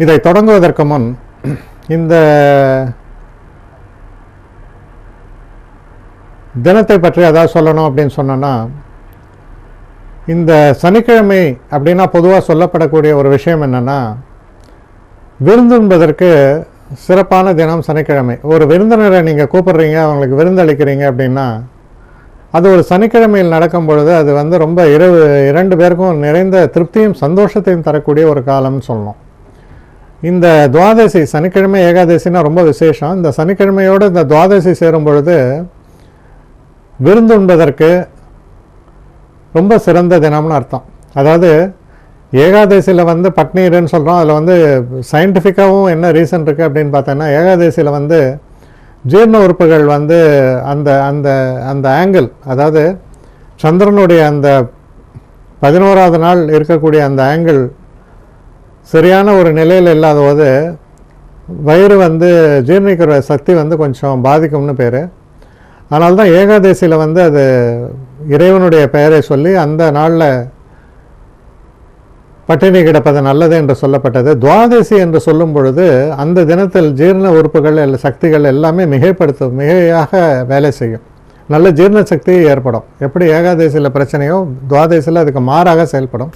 இதை தொடங்குவதற்கு முன் இந்த தினத்தை பற்றி அதாவது சொல்லணும் அப்படின்னு சொன்னோன்னா, இந்த சனிக்கிழமை அப்படின்னா பொதுவாக சொல்லப்படக்கூடிய ஒரு விஷயம் என்னென்னா, விருந்துன்பதற்கு சிறப்பான தினம் சனிக்கிழமை. ஒரு விருந்தினரை நீங்கள் கூப்பிடுறீங்க, அவங்களுக்கு விருந்தளிக்கிறீங்க அப்படின்னா, அது ஒரு சனிக்கிழமையில் நடக்கும் பொழுது அது ரொம்ப இரண்டு பேருக்கும் நிறைந்த திருப்தியும் சந்தோஷத்தையும் தரக்கூடிய ஒரு காலம்னு சொல்லணும். இந்த துவாதசி சனிக்கிழமை ஏகாதசின்னா ரொம்ப விசேஷம். இந்த சனிக்கிழமையோடு இந்த துவாதசி சேரும் பொழுது விருந்துண்பதற்கு ரொம்ப சிறந்த தினம்னு அர்த்தம். அதாவது ஏகாதசியில் பட்னீர்னு சொல்கிறோம். அதில் சயின்டிஃபிக்காகவும் என்ன ரீசன் இருக்குது அப்படின்னு பார்த்தோன்னா, ஏகாதசியில் ஜீரண உறுப்புகள் அந்த அந்த அந்த ஆங்கிள், அதாவது சந்திரனுடைய அந்த 11ஆவது நாள் இருக்கக்கூடிய அந்த ஆங்கிள் சரியான ஒரு நிலையில் இல்லாத போது வயிறு ஜீரணிக்கிற சக்தி கொஞ்சம் பாதிக்கும்னு பேர். அதனால தான் ஏகாதசியில் அது இறைவனுடைய பெயரை சொல்லி அந்த நாளில் பட்டினி கிடப்பது நல்லது என்று சொல்லப்பட்டது. துவாதசி என்று சொல்லும் பொழுது அந்த தினத்தில் ஜீரண உறுப்புகள் சக்திகள் எல்லாமே மிகையாக வேலை செய்யும். நல்ல ஜீரண சக்தி ஏற்படும். எப்படி ஏகாதசியில் பிரச்சனையோ துவாதசியில் அதுக்கு மாறாக செயல்படும்.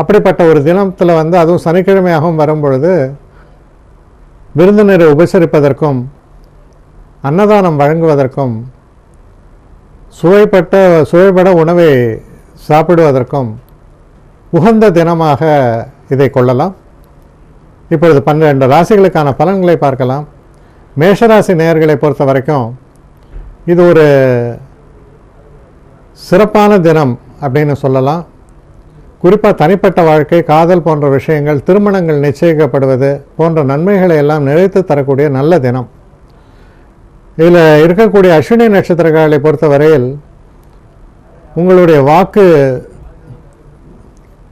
அப்படிப்பட்ட ஒரு தினத்தில் அதுவும் சனிக்கிழமையாகவும் வரும்பொழுது விருந்தினரை உபசரிப்பதற்கும் அன்னதானம் வழங்குவதற்கும் சுவைப்பட உணவை சாப்பிடுவதற்கும் உகந்த தினமாக இதை கொள்ளலாம். இப்பொழுது 12 ராசிகளுக்கான பலன்களை பார்க்கலாம். மேஷராசி நேயர்களை பொறுத்த வரைக்கும் இது ஒரு சிறப்பான தினம் அப்படின்னு சொல்லலாம். குறிப்பாக தனிப்பட்ட வாழ்க்கை, காதல் போன்ற விஷயங்கள், திருமணங்கள் நிச்சயிக்கப்படுவது போன்ற நன்மைகளை எல்லாம் நினைத்து தரக்கூடிய நல்ல தினம். இதில் இருக்கக்கூடிய அஸ்வினி நட்சத்திரங்களை பொறுத்த வரையில் உங்களுடைய வாக்கு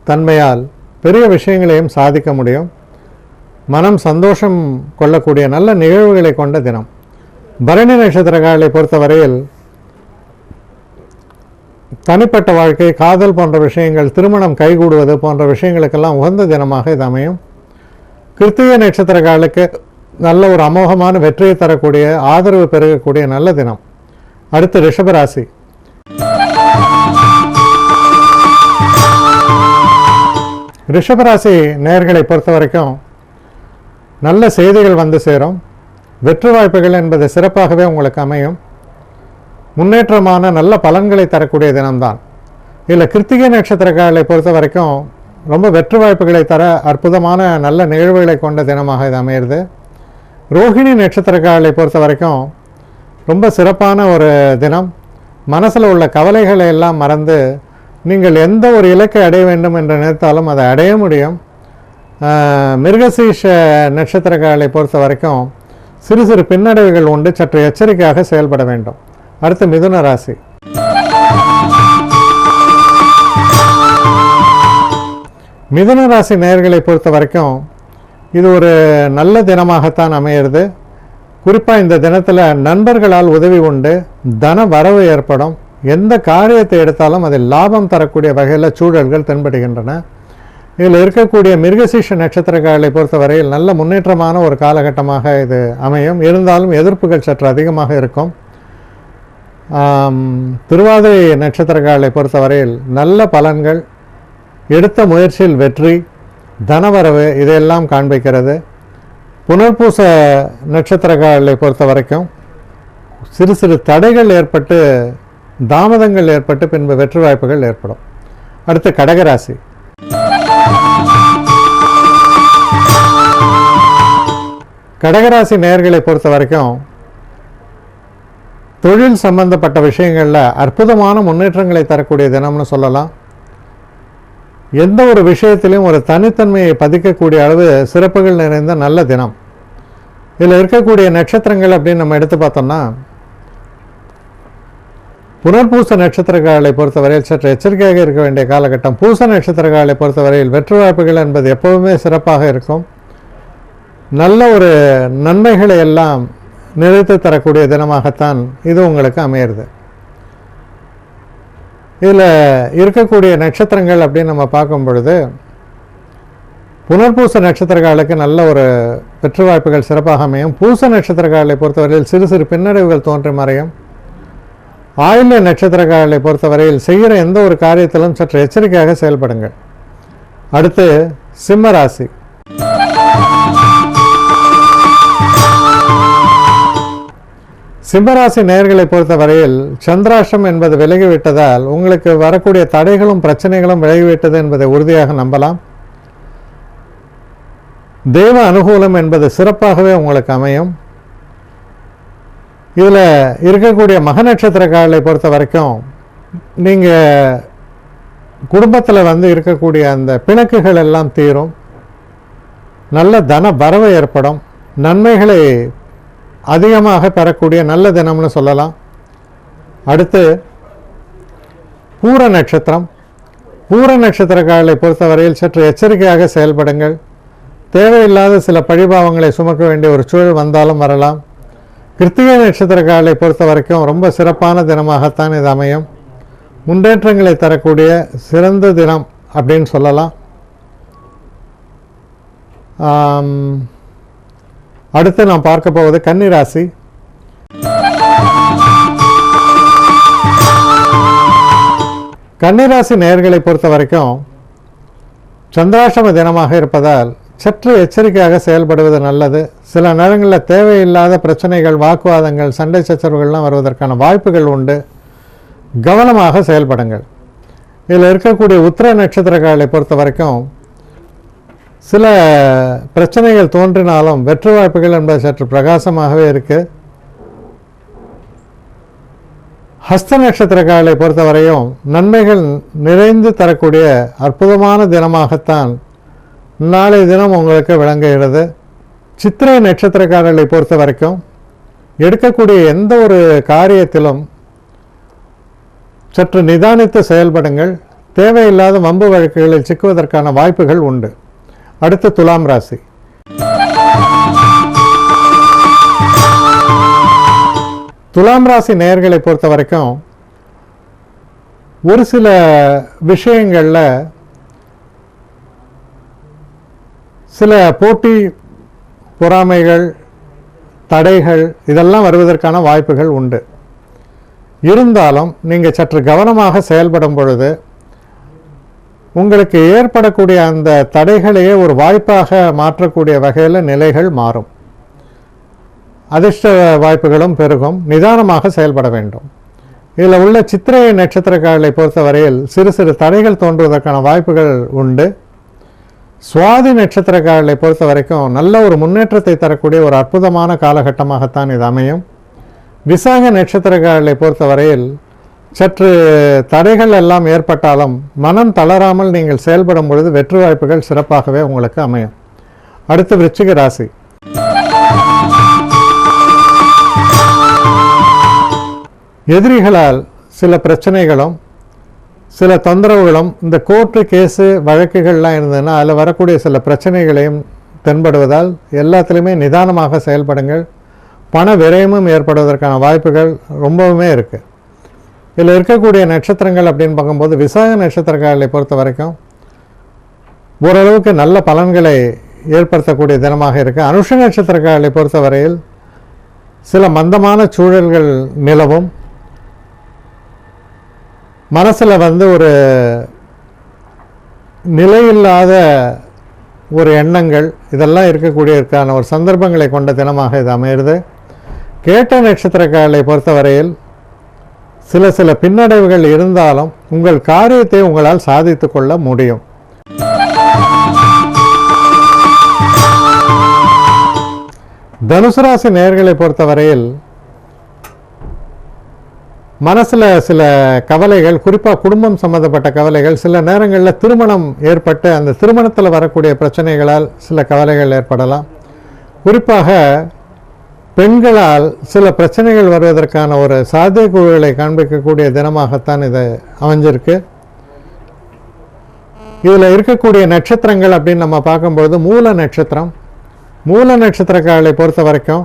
தன்மையால் பெரிய விஷயங்களையும் சாதிக்க முடியும். மனம் சந்தோஷம் கொள்ளக்கூடிய நல்ல நிகழ்வுகளை கொண்ட தினம். பரணி நட்சத்திரங்களை பொறுத்த வரையில் தனிப்பட்ட வாழ்க்கை, காதல் போன்ற விஷயங்கள், திருமணம் கைகூடுவது போன்ற விஷயங்களுக்கெல்லாம் உகந்த தினமாக இது அமையும். கிருத்திகை நட்சத்திரங்களுக்கு நல்ல ஒரு அமோகமான வெற்றியை தரக்கூடிய, ஆதரவு பெருகக்கூடிய நல்ல தினம். அடுத்து ரிஷபராசி. ரிஷபராசி நேயர்களை பொறுத்த வரைக்கும் நல்ல செய்திகள் சேரும். வெற்றி வாய்ப்புகள் என்பது சிறப்பாகவே உங்களுக்கு அமையும். முன்னேற்றமான நல்ல பலன்களை தரக்கூடிய தினம்தான். இதில் கிருத்திகை நட்சத்திரங்களை பொறுத்த வரைக்கும் ரொம்ப வெற்றி வாய்ப்புகளை தர அற்புதமான நல்ல நிகழ்வுகளை கொண்ட தினமாக இது அமையிறது. ரோஹிணி நட்சத்திரங்களை பொறுத்த வரைக்கும் ரொம்ப சிறப்பான ஒரு தினம். மனசில் உள்ள கவலைகளை எல்லாம் மறந்து நீங்கள் எந்த ஒரு இலக்கை அடைய வேண்டும் என்று நினைத்தாலும் அதை அடைய முடியும். மிருகசீஷ நட்சத்திரங்களை பொறுத்த வரைக்கும் சிறு சிறு பின்னடைவுகள் உண்டு. சற்று எச்சரிக்கையாக செயல்பட வேண்டும். அடுத்து மிதுன ராசி. மிதுன ராசி நேயர்களை பொறுத்த வரைக்கும் இது ஒரு நல்ல தினமாகத்தான் அமையிறது. குறிப்பாக இந்த தினத்தில் நண்பர்களால் உதவி உண்டு, தன வரவு ஏற்படும். எந்த காரியத்தை எடுத்தாலும் அதில் லாபம் தரக்கூடிய வகையில் சூழல்கள் தென்படுகின்றன. இதில் இருக்கக்கூடிய மிருகசீஷ நட்சத்திரங்களை பொறுத்தவரையில் நல்ல முன்னேற்றமான ஒரு காலகட்டமாக இது அமையும். இருந்தாலும் எதிர்ப்புகள் சற்று அதிகமாக இருக்கும். திருவாதிரை நட்சத்திரங்களை பொறுத்தவரையில் நல்ல பலன்கள், எடுத்த முயற்சியில் வெற்றி, தனவரவு இதையெல்லாம் காண்பிக்கிறது. புனர்பூச நட்சத்திரங்களை பொறுத்த வரைக்கும் சிறு சிறு தடைகள் ஏற்பட்டு, தாமதங்கள் ஏற்பட்டு பின்பு வெற்றி வாய்ப்புகள் ஏற்படும். அடுத்து கடகராசி. கடகராசி நேயர்களை பொறுத்த வரைக்கும் தொழில் சம்பந்தப்பட்ட விஷயங்களில் அற்புதமான முன்னேற்றங்களை தரக்கூடிய தினம்னு சொல்லலாம். எந்த ஒரு விஷயத்திலையும் ஒரு தனித்தன்மையை பதிக்கக்கூடிய அளவு சிறப்புகள் நிறைந்த நல்ல தினம். இதில் இருக்கக்கூடிய நட்சத்திரங்கள் அப்படின்னு நம்ம எடுத்து பார்த்தோம்னா, புனர்பூச நட்சத்திரங்களை பொறுத்தவரையில் சற்று எச்சரிக்கையாக இருக்க வேண்டிய காலகட்டம். பூச நட்சத்திரங்களை பொறுத்தவரையில் வெற்றி வாய்ப்புகள் என்பது எப்போவுமே சிறப்பாக இருக்கும். நல்ல ஒரு நன்மைகளை எல்லாம் நிறைத்து தரக்கூடிய தினமாகத்தான் இது உங்களுக்கு அமையிறது. இதில் இருக்கக்கூடிய நட்சத்திரங்கள் அப்படின்னு நம்ம பார்க்கும் பொழுது, புனர்பூச நட்சத்திரக்காரர்களுக்கு நல்ல ஒரு வெற்றி வாய்ப்புகள் சிறப்பாக அமையும். பூச நட்சத்திரக்காரர்களை பொறுத்தவரையில் சிறு சிறு பின்னடைவுகள் தோன்றி மறையும். ஆயில்ய நட்சத்திரக்காரர்களை பொறுத்தவரையில் செய்கிற எந்த ஒரு காரியத்திலும் சற்று எச்சரிக்கையாக செயல்படுங்கள். அடுத்து சிம்ம ராசி. சிம்மராசி நேயர்களை பொறுத்தவரையில் சந்திராஷ்டம் என்பது விலகிவிட்டதால் உங்களுக்கு வரக்கூடிய தடைகளும் பிரச்சனைகளும் விலகிவிட்டது என்பதை உறுதியாக நம்பலாம். தெய்வ அனுகூலம் என்பது சிறப்பாகவே உங்களுக்கு அமையும். இதில் இருக்கக்கூடிய மக நட்சத்திரக்காரர்களை பொறுத்த வரைக்கும் நீங்கள் குடும்பத்தில் இருக்கக்கூடிய அந்த பிணக்குகள் எல்லாம் தீரும். நல்ல தன வரவு ஏற்படும். நன்மைகளை அதிகமாக பெறக்கூடிய நல்ல தினம்னு சொல்லலாம். அடுத்து பூர நட்சத்திரம். பூர நட்சத்திரக்காரர்களை பொறுத்தவரையில் சற்று எச்சரிக்கையாக செயல்படுங்கள். தேவையில்லாத சில பழிபாவங்களை சுமக்க வேண்டிய ஒரு சூழல் வந்தாலும் வரலாம். கிருத்திகை நட்சத்திரக்காரர்களை பொறுத்த வரைக்கும் ரொம்ப சிறப்பான தினமாகத்தான் இது அமையும். முன்னேற்றங்களை தரக்கூடிய சிறந்த தினம் அப்படின்னு சொல்லலாம். அடுத்து நாம் பார்க்க போவது கன்னிராசி. கன்னிராசி நேயர்களை பொறுத்த வரைக்கும் சந்திராஷ்டம தினமாக இருப்பதால் சற்று எச்சரிக்கையாக செயல்படுவது நல்லது. சில நேரங்களில் தேவையில்லாத பிரச்சனைகள், வாக்குவாதங்கள், சண்டை சச்சரவுகள்லாம் வருவதற்கான வாய்ப்புகள் உண்டு. கவனமாக செயல்படுங்கள். இதில் இருக்கக்கூடிய உத்திர நட்சத்திரக்காரர்களை பொறுத்த வரைக்கும் சில பிரச்சனைகள் தோன்றினாலும் வெற்றி வாய்ப்புகள் என்பது சற்று பிரகாசமாகவே இருக்குது. ஹஸ்த நட்சத்திரக்காரர்களை பொறுத்தவரையும் நன்மைகள் நிறைந்து தரக்கூடிய அற்புதமான தினமாகத்தான் நாளைய தினம் உங்களுக்கு விளங்குகிறது. சித்திரை நட்சத்திரக்காரர்களை பொறுத்த வரைக்கும் எடுக்கக்கூடிய எந்த ஒரு காரியத்திலும் சற்று நிதானித்து செயல்படுங்கள். தேவையில்லாத வம்பு வழக்குகளில் சிக்குவதற்கான வாய்ப்புகள் உண்டு. அடுத்து துலாம் ராசி. துலாம் ராசி நேயர்களை பொறுத்த வரைக்கும் ஒரு சில விஷயங்களில் சில போட்டி, பொறாமைகள், தடைகள் இதெல்லாம் வருவதற்கான வாய்ப்புகள் உண்டு. இருந்தாலும் நீங்கள் சற்று கவனமாக செயல்படும் பொழுது உங்களுக்கு ஏற்படக்கூடிய அந்த தடைகளையே ஒரு வாய்ப்பாக மாற்றக்கூடிய வகையில் நிலைகள் மாறும். அதிர்ஷ்ட வாய்ப்புகளும் பெருகும். நிதானமாக செயல்பட வேண்டும். இதில் உள்ள சித்திரை நட்சத்திரக்காரர்களை பொறுத்தவரையில் சிறு சிறு தடைகள் தோன்றுவதற்கான வாய்ப்புகள் உண்டு. சுவாதி நட்சத்திரக்காரர்களை பொறுத்த வரைக்கும் நல்ல ஒரு முன்னேற்றத்தை தரக்கூடிய ஒரு அற்புதமான காலகட்டமாகத்தான் இது அமையும். விசாக நட்சத்திரக்காரர்களை பொறுத்தவரையில் சற்று தடைகள் எல்லாம் ஏற்பட்டாலும் மனம் தளராமல் நீங்கள் செயல்படும் பொழுது வெற்றி வாய்ப்புகள் சிறப்பாகவே உங்களுக்கு அமையும். அடுத்து விருச்சிக ராசி. எதிரிகளால் சில பிரச்சனைகளும் சில தொந்தரவுகளும், இந்த கோர்ட்டு கேஸு வழக்குகள்லாம் இருந்ததுன்னா அதில் வரக்கூடிய சில பிரச்சனைகளையும் தென்படுவதால் எல்லாத்துலேயுமே நிதானமாக செயல்படுங்கள். பண விரயமும் ஏற்படுவதற்கான வாய்ப்புகள் ரொம்பவுமே இருக்குது. இதில் இருக்கக்கூடிய நட்சத்திரங்கள் அப்படின்னு பார்க்கும்போது விசாக நட்சத்திரக்காரர்களை பொறுத்த வரைக்கும் ஓரளவுக்கு நல்ல பலன்களை ஏற்படுத்தக்கூடிய தினமாக இருக்குது. அனுஷ நட்சத்திரக்காரர்களை பொறுத்தவரையில் சில மந்தமான சூழல்கள் நிலவும். மனசில் ஒரு நிலையில்லாத ஒரு எண்ணங்கள் இதெல்லாம் இருக்கக்கூடியதற்கான ஒரு சந்தர்ப்பங்களை கொண்ட தினமாக இது அமைகிறது. கேட்ட நட்சத்திரக்காரர்களை பொறுத்தவரையில் சில பின்னடைவுகள் இருந்தாலும் உங்கள் காரியத்தை உங்களால் சாதித்து கொள்ள முடியும். தனுசு ராசி நேயர்களை பொறுத்தவரையில் மனசில் சில கவலைகள், குறிப்பாக குடும்பம் சம்பந்தப்பட்ட கவலைகள், சில நேரங்களில் திருமணம் ஏற்பட்டு அந்த திருமணத்தில் வரக்கூடிய பிரச்சனைகளால் சில கவலைகள் ஏற்படலாம். குறிப்பாக பெண்களால் சில பிரச்சனைகள் வருவதற்கான ஒரு சாத்தியக்கூறுகளை காண்பிக்கக்கூடிய தினமாகத்தான் இது அமைஞ்சிருக்கு. இதில் இருக்கக்கூடிய நட்சத்திரங்கள் அப்படின்னு நம்ம பார்க்கும்போது மூல நட்சத்திரம். மூல நட்சத்திரக்காரர்களை பொறுத்த வரைக்கும்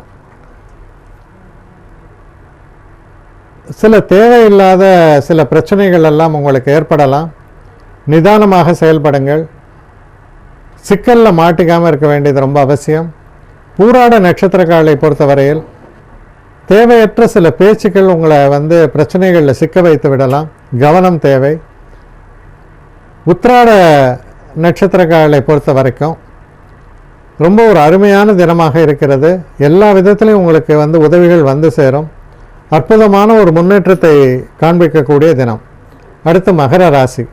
சில தேவையில்லாத சில பிரச்சனைகள் எல்லாம் உங்களுக்கு ஏற்படலாம். நிதானமாக செயல்படுங்கள். சிக்கலில் மாட்டிக்காமல் இருக்க வேண்டியது ரொம்ப அவசியம். பூராட நட்சத்திரக்காரர்களை பொறுத்தவரையில் தேவையற்ற சில பேச்சுக்கள் உங்களை பிரச்சனைகளில் சிக்க வைத்து விடலாம், கவனம் தேவை. உத்திராட நட்சத்திரக்காரர்களை பொறுத்த வரைக்கும் ரொம்ப ஒரு அருமையான தினமாக இருக்கிறது. எல்லா விதத்திலையும் உங்களுக்கு உதவிகள் சேரும். அற்புதமான ஒரு முன்னேற்றத்தை காண்பிக்கக்கூடிய தினம். அடுத்து மகர ராசி.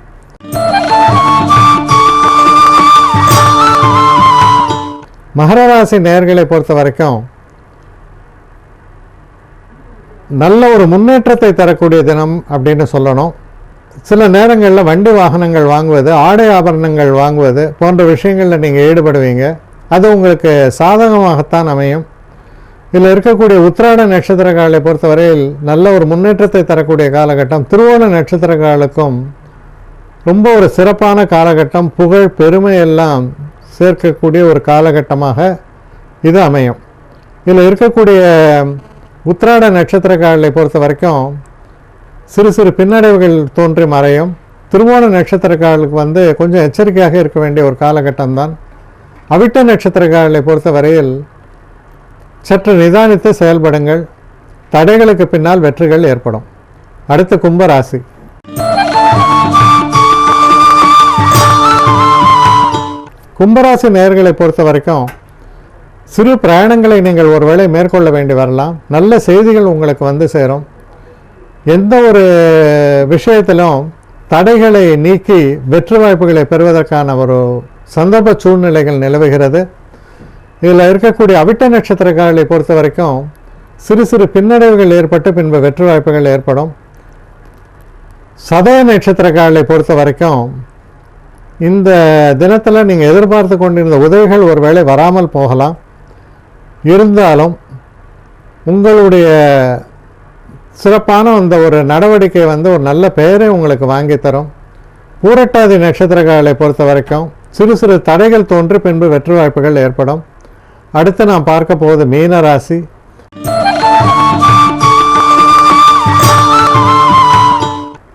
மகர ராசி நேயர்களை பொறுத்த வரைக்கும் நல்ல ஒரு முன்னேற்றத்தை தரக்கூடிய தினம் அப்படின்னு சொல்லணும். சில நேரங்களில் வண்டி வாகனங்கள் வாங்குவது, ஆடை ஆபரணங்கள் வாங்குவது போன்ற விஷயங்களில் நீங்கள் ஈடுபடுவீங்க. அது உங்களுக்கு சாதகமாகத்தான் அமையும். இதில் இருக்கக்கூடிய உத்திராட நட்சத்திரக்காரர்களை பொறுத்தவரையில் நல்ல ஒரு முன்னேற்றத்தை தரக்கூடிய காலகட்டம். திருவோண நட்சத்திரக்காரர்களுக்கும் ரொம்ப ஒரு சிறப்பான காலகட்டம். புகழ் பெருமை எல்லாம் சேர்க்கக்கூடிய ஒரு காலகட்டமாக இது அமையும். இதில் இருக்கக்கூடிய உத்திராட நட்சத்திரக்காரர்களை பொறுத்த வரைக்கும் சிறு சிறு பின்னடைவுகள் தோன்றி மறையும். திருவோண நட்சத்திரக்காரர்களுக்கு கொஞ்சம் எச்சரிக்கையாக இருக்க வேண்டிய ஒரு காலகட்டம்தான். அவிட்ட நட்சத்திரக்காரர்களை பொறுத்த வரையில் சற்று நிதானித்து செயல்படுங்கள். தடைகளுக்கு பின்னால் வெற்றிகள் ஏற்படும். அடுத்து கும்பராசி. கும்பராசி நேயர்களை பொறுத்த வரைக்கும் சிறு பிரயாணங்களை நீங்கள் ஒருவேளை மேற்கொள்ள வேண்டி வரலாம். நல்ல செய்திகள் உங்களுக்கு சேரும். எந்த ஒரு விஷயத்திலும் தடைகளை நீக்கி வெற்றி வாய்ப்புகளை பெறுவதற்கான ஒரு சந்தர்ப்ப சூழ்நிலைகள் நிலவுகிறது. இதில் இருக்கக்கூடிய அவிட்ட நட்சத்திரக்காரர்களை பொறுத்த வரைக்கும் சிறு சிறு பின்னடைவுகள் ஏற்பட்டு பின்பு வெற்றி வாய்ப்புகள் ஏற்படும். சதய நட்சத்திரக்காரர்களை பொறுத்த வரைக்கும் இந்த தினத்தில் நீங்கள் எதிர்பார்த்து கொண்டிருந்த உதவிகள் ஒருவேளை வராமல் போகலாம். இருந்தாலும் உங்களுடைய சிறப்பான ஒரு நடவடிக்கை ஒரு நல்ல பெயரை உங்களுக்கு வாங்கி தரும். பூரட்டாதி நட்சத்திரக்காரர்களை பொறுத்த வரைக்கும் சிறு சிறு தடைகள் தோன்றி பின்பு வெற்றி வாய்ப்புகள் ஏற்படும். அடுத்து நாம் பார்க்க போவது மீன ராசி.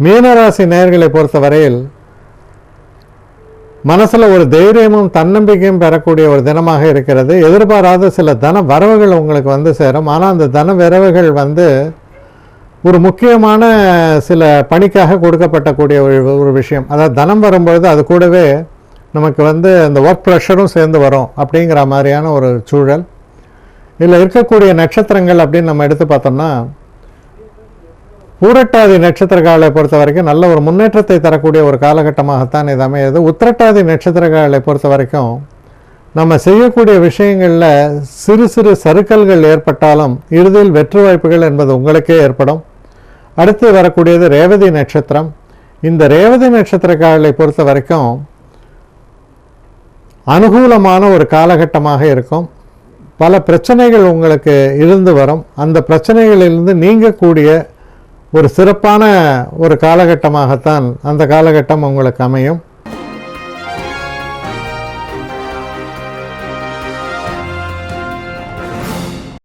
மீனராசி நேயர்களை பொறுத்தவரையில் மனசில் ஒரு தைரியமும் தன்னம்பிக்கையும் பெறக்கூடிய ஒரு தினமாக இருக்கிறது. எதிர்பாராத சில தன வரவுகள் உங்களுக்கு சேரும். ஆனால் அந்த தன வரவுகள் ஒரு முக்கியமான சில பணிக்காக கொடுக்கப்பட்டக்கூடிய ஒரு விஷயம். அதாவது தனம் வரும்பொழுது அது கூடவே நமக்கு அந்த ஒர்க் ப்ரெஷரும் சேர்ந்து வரும் அப்படிங்கிற மாதிரியான ஒரு சூழல். இதில் இருக்கக்கூடிய நட்சத்திரங்கள் அப்படின்னு நம்ம எடுத்து பார்த்தோம்னா பூரட்டாதி நட்சத்திரக்காரர்களை பொறுத்த வரைக்கும் நல்ல ஒரு முன்னேற்றத்தை தரக்கூடிய ஒரு காலகட்டமாகத்தான் இது அமையுது. உத்திரட்டாதி நட்சத்திரக்காரர்களை பொறுத்த வரைக்கும் நம்ம செய்யக்கூடிய விஷயங்களில் சிறு சிறு சறுக்கல்கள் ஏற்பட்டாலும் இறுதியில் வெற்றி வாய்ப்புகள் என்பது உங்களுக்கே ஏற்படும். அடுத்து வரக்கூடியது ரேவதி நட்சத்திரம். இந்த ரேவதி நட்சத்திரக்காரர்களை பொறுத்த வரைக்கும் அனுகூலமான ஒரு காலகட்டமாக இருக்கும். பல பிரச்சனைகள் உங்களுக்கு இருந்து வரும். அந்த பிரச்சனைகளிலிருந்து நீங்கக்கூடிய ஒரு சிறப்பான ஒரு காலகட்டமாகத்தான் அந்த காலகட்டம் உங்களுக்கு அமையும்.